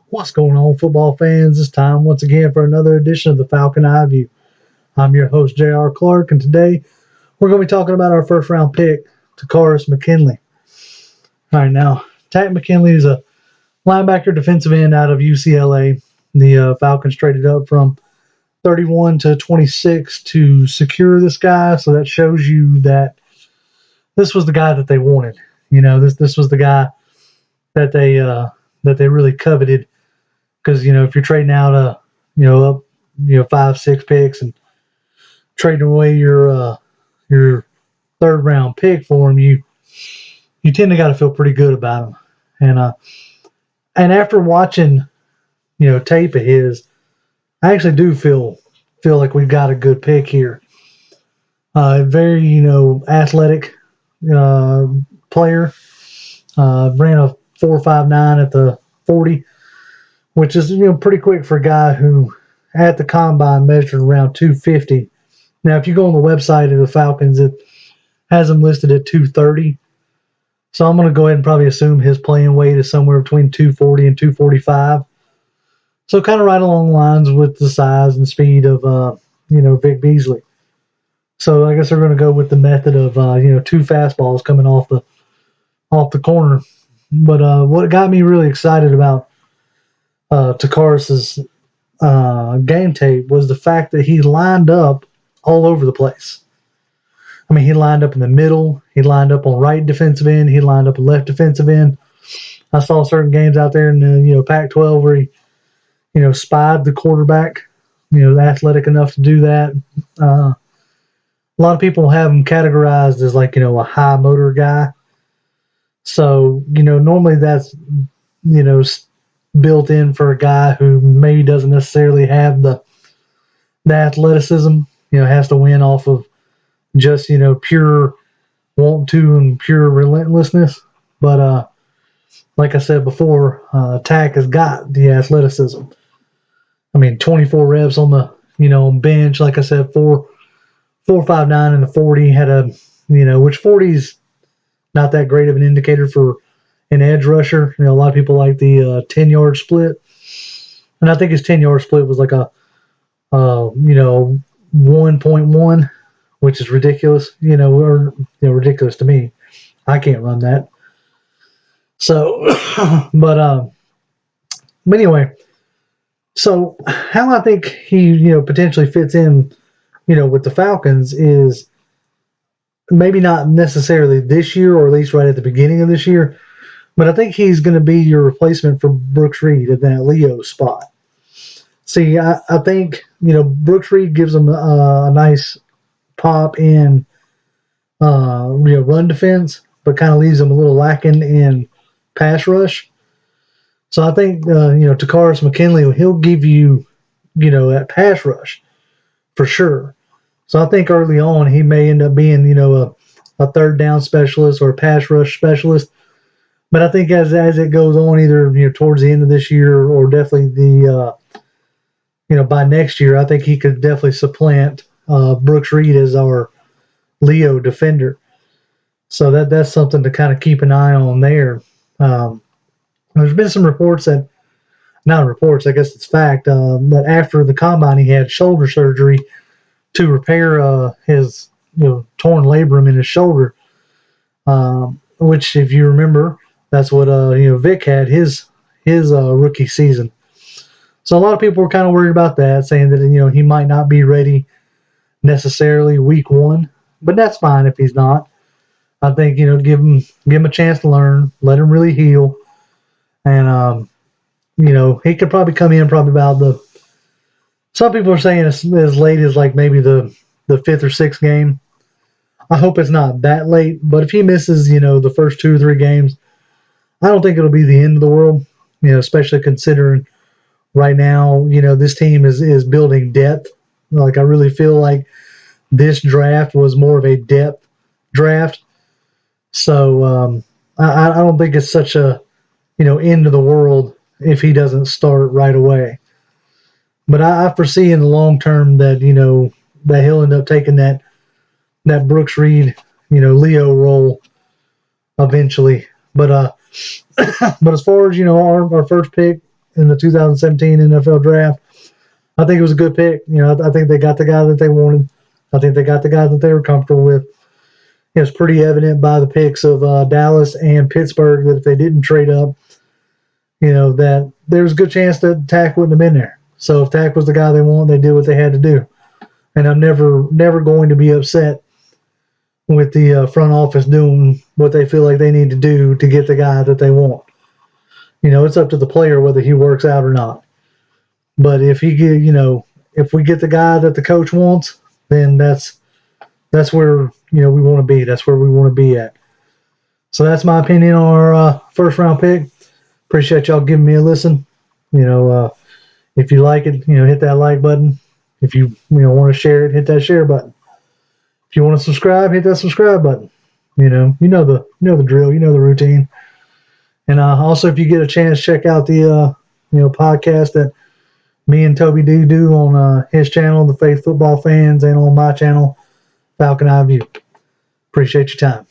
What's going on, football fans? It's time once again for another edition of the Falcon Eye View. I'm your host, J.R. Clark, and today we're going to be talking about our first round pick, Takkarist McKinley. All right, now, Takk McKinley is a linebacker defensive end out of UCLA. The Falcons traded up from 31 to 26 to secure this guy, so that shows you that this was the guy that they wanted. You know, this was the guy that they really coveted, because if you're trading out up 5-6 picks and trading away your third round pick for him, you tend to got to feel pretty good about him. And after watching tape of his, I actually do feel like we've got a good pick here. Very athletic player. Ran a 4.59 at the 40, which is pretty quick for a guy who at the combine measured around 250. Now, if you go on the website of the Falcons, it has him listed at 230. So I'm going to go ahead and probably assume his playing weight is somewhere between 240 and 245. So kind of right along the lines with the size and speed of Vic Beasley. So I guess they're going to go with the method of two fastballs coming off the corner. But what got me really excited about Takkarist's game tape was the fact that he lined up all over the place. I mean, he lined up in the middle. He lined up on right defensive end. He lined up on left defensive end. I saw certain games out there in the Pac-12 where he spied the quarterback. Athletic enough to do that. A lot of people have him categorized as a high motor guy. So, normally that's, built in for a guy who maybe doesn't necessarily have the athleticism, has to win off of just, pure want to and pure relentlessness. But, like I said before, Takk has got the athleticism. I mean, 24 reps on the, bench, like I said, 4.59 in the 40, had a, which 40's not that great of an indicator for an edge rusher. A lot of people like the 10-yard split, and I think his 10-yard split was like a 1.1, which is ridiculous. Ridiculous to me. I can't run that. So, but anyway, so how I think he potentially fits in, with the Falcons is maybe not necessarily this year, or at least right at the beginning of this year, but I think he's going to be your replacement for Brooks Reed at that Leo spot. See, I think, Brooks Reed gives him a nice pop in run defense, but kind of leaves him a little lacking in pass rush. So I think, Takkarist McKinley, he'll give you, that pass rush for sure. So I think early on he may end up being, a third down specialist or a pass rush specialist. But I think as it goes on, either towards the end of this year or definitely by next year, I think he could definitely supplant Brooks Reed as our Leo defender. So that's something to kind of keep an eye on there. There's been some reports I guess it's fact, that after the combine he had shoulder surgery to repair his torn labrum in his shoulder, which, if you remember, that's what Vic had his rookie season. So a lot of people were kind of worried about that, saying that he might not be ready necessarily week one, but that's fine if he's not. I think give him a chance to learn, let him really heal, and he could probably come in about some people are saying as late as maybe the 5th or 6th game. I hope it's not that late, but if he misses the first 2 or 3 games, I don't think it'll be the end of the world, especially considering right now, this team is building depth. I really feel like this draft was more of a depth draft. So I don't think it's such a, end of the world if he doesn't start right away. But I foresee in the long term that, that he'll end up taking that Brooks Reed, Leo role eventually. But as far as, our first pick in the 2017 NFL draft. I think it was a good pick. I think they got the guy that they wanted. I think they got the guy that they were comfortable with. It was pretty evident by the picks of Dallas and Pittsburgh that if they didn't trade up, that there was a good chance that Tack wouldn't have been there. So if Tack was the guy they want, they did what they had to do. And I'm never going to be upset with the front office doing what they feel like they need to do to get the guy that they want. It's up to the player whether he works out or not. But if we get the guy that the coach wants, then that's where we want to be. That's where we want to be at. So that's my opinion on our first round pick. Appreciate y'all giving me a listen. If you like it, hit that like button. If you want to share it, hit that share button. If you want to subscribe, hit that subscribe button. You know the drill. You know the routine. And also, if you get a chance, check out the podcast that me and Toby do on his channel, The Faith Football Fans, and on my channel, Falcon Eye View. Appreciate your time.